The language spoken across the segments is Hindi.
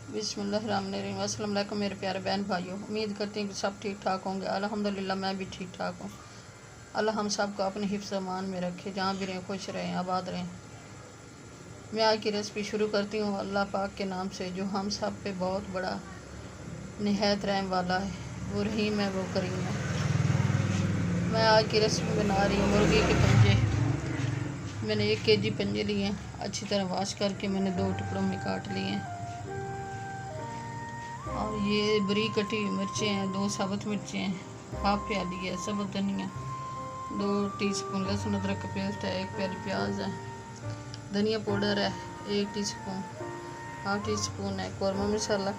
बिस्मिल्लाहिर्रहमानिर्रहीम। अस्सलाम वालेकुम मेरे प्यारे बहन भाइयों, उम्मीद करती हूँ कि सब ठीक ठाक होंगे। अल्हम्दुलिल्लाह मैं भी ठीक ठाक हूँ। अल्लाह हम सब को अपने हिफ्ज़ अमान में रखे, जहाँ भी रहें खुश रहें, आबाद रहें। मैं आज की रेसिपी शुरू करती हूँ अल्लाह पाक के नाम से, जो हम सब पे बहुत बड़ा निहायत रहम वाला है। वो रहीम है, वो करीम है। मैं आज की रेसिपी बना रही हूँ मुर्गी के पंजे। मैंने 1 kg पंजे लिए हैं, अच्छी तरह वॉश करके मैंने 2 टुकड़ों में काट लिए हैं। और ये बरीक कटी हुई मिर्चें हैं, 2 साबुत मिर्चें हैं, हाफ प्याली है साबुत धनिया, 2 टीस्पून लहसुन अदरक का पेस्ट है, 1 प्याली प्याज है, धनिया पाउडर है 1 टीस्पून, हाफ टी स्पून है कौरमा मसाला,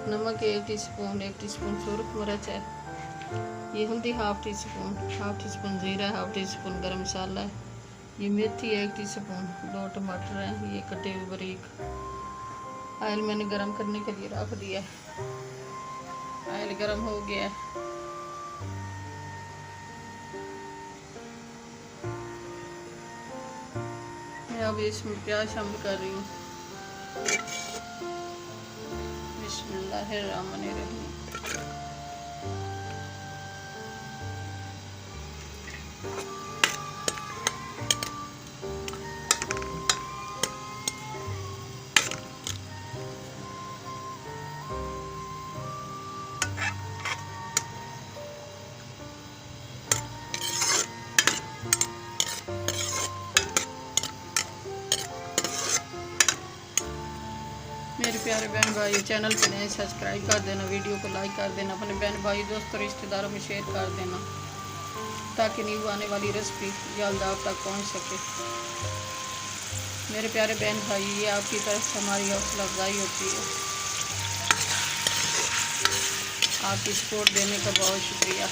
नमक है 1 टीस्पून, 1 टीस्पून सुरख मिर्च है, ये हल्दी हाफ टी स्पून ज़ीरा, हाफ टी स्पून गर्म मसाला है, ये मेथी है 1 टीस्पून, 2 टमाटर हैं, ये कटे हुए बारीक। ऑयल मैंने गरम करने के लिए रख दिया है। ऑयल गरम हो गया है। मैं अब इसमें प्याज शामिल कर रही हूँ। बिस्मिल्लाहिर्रहमानिर्रहीम। मेरे प्यारे बहन भाई चैनल पे नए सब्सक्राइब कर देना, वीडियो को लाइक कर देना, अपने बहन भाई दोस्तों रिश्तेदारों में शेयर कर देना, ताकि न्यू आने वाली रेसिपी जल्द आप तक पहुंच सके। मेरे प्यारे बहन भाई, ये आपकी तरफ से हमारी हौसला अफजाई होती है। आपकी सपोर्ट देने का बहुत शुक्रिया।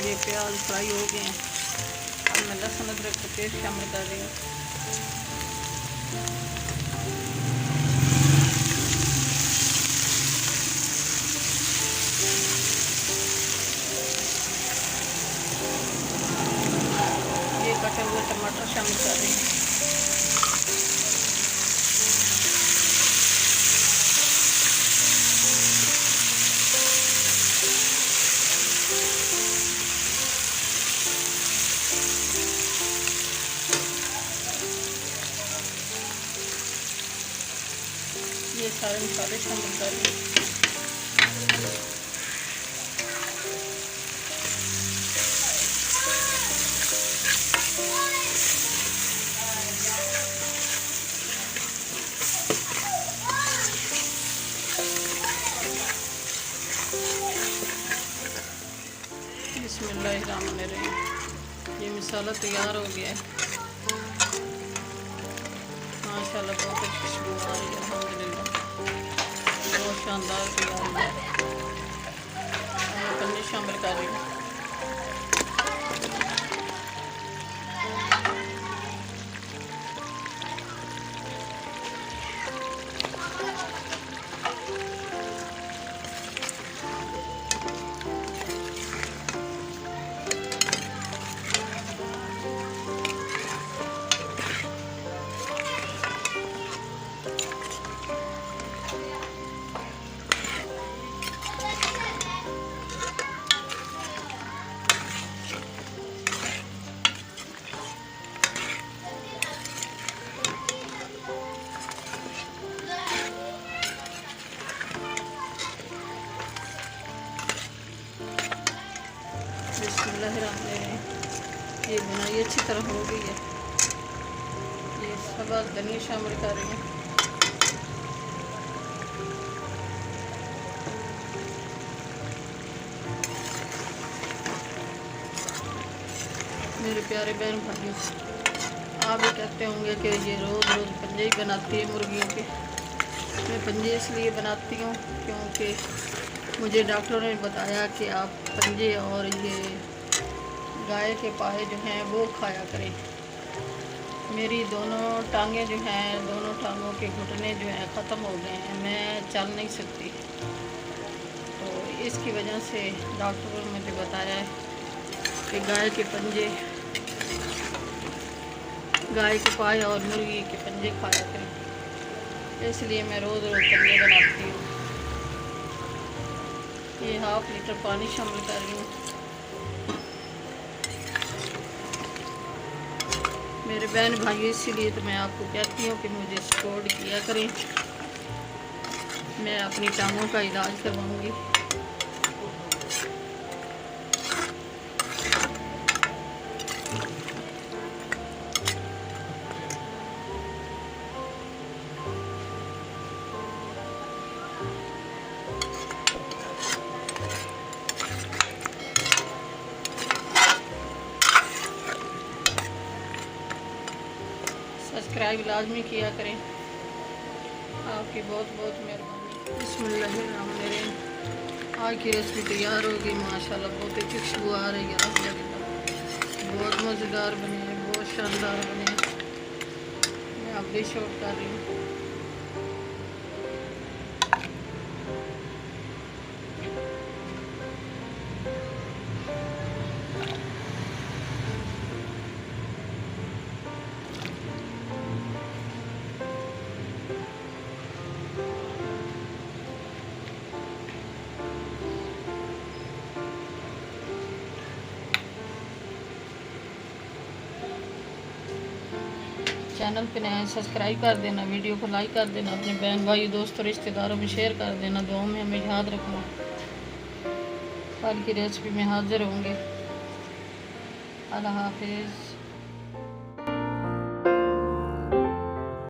ये प्याज फ्राई हो गए हैं। अब मैं लहसुन अदरक का पेस्ट शामिल कर रही हूँ। कटे हुए टमाटर शामिल कर रही हूँ। ये सारे मसाले शामिल कर रही हूँ। बिस्मिल्लाहिर्रहमानिर्रहीम। ये मसाला तैयार हो गया है। माशाल्लाह बहुत अच्छी खुशबू आ रही है, अल्हम्दुलिल्लाह बहुत शानदार तैयार है। मैं पनीर शामिल कर रही हूँ। ये बुनाई अच्छी तरह हो गई है। ये सब धनिया शामिल कर रही हूँ। मेरे प्यारे बहन भाइयों, आप भी कहते होंगे कि ये रोज़ रोज़ पंजे ही बनाती है मुर्गियों के। मैं पंजे इसलिए बनाती हूँ क्योंकि मुझे डॉक्टरों ने बताया कि आप पंजे और ये गाय के पाए जो हैं वो खाया करें। मेरी दोनों टांगें जो हैं, दोनों टांगों के घुटने जो हैं ख़त्म हो गए हैं, मैं चल नहीं सकती। तो इसकी वजह से डॉक्टरों ने मुझे बताया है कि गाय के पंजे, गाय के पाए और मुर्गी के पंजे खाया करें। इसलिए मैं रोज़ रोज़ तलिए बनाती हूँ। ये 1/2 लीटर पानी शामिल कर रही हूँ। मेरे बहन भाई, इसीलिए तो मैं आपको कहती हूँ कि मुझे सपोर्ट किया करें। मैं अपनी टांगों का इलाज करवाऊँगी। सब्सक्राइब लाजमी किया करें, आपकी बहुत बहुत मेहरबानी। बिस्मिल्लाहिर्रहमानिर्रहीम। आज की रेसिपी तैयार होगी माशाल्लाह, बहुत ही खुशबू आ रही है। बहुत मज़ेदार बने, बहुत शानदार बने। मैं अब डिश आउट कर रही हूँ। चैनल पे नए सब्सक्राइब कर देना, वीडियो को लाइक कर देना, अपने बहन भाई दोस्तों रिश्तेदारों में शेयर कर देना। दुआओं में हमें याद रखना। कल की रेसिपी में हाजिर होंगे। अल्लाह हाफिज़।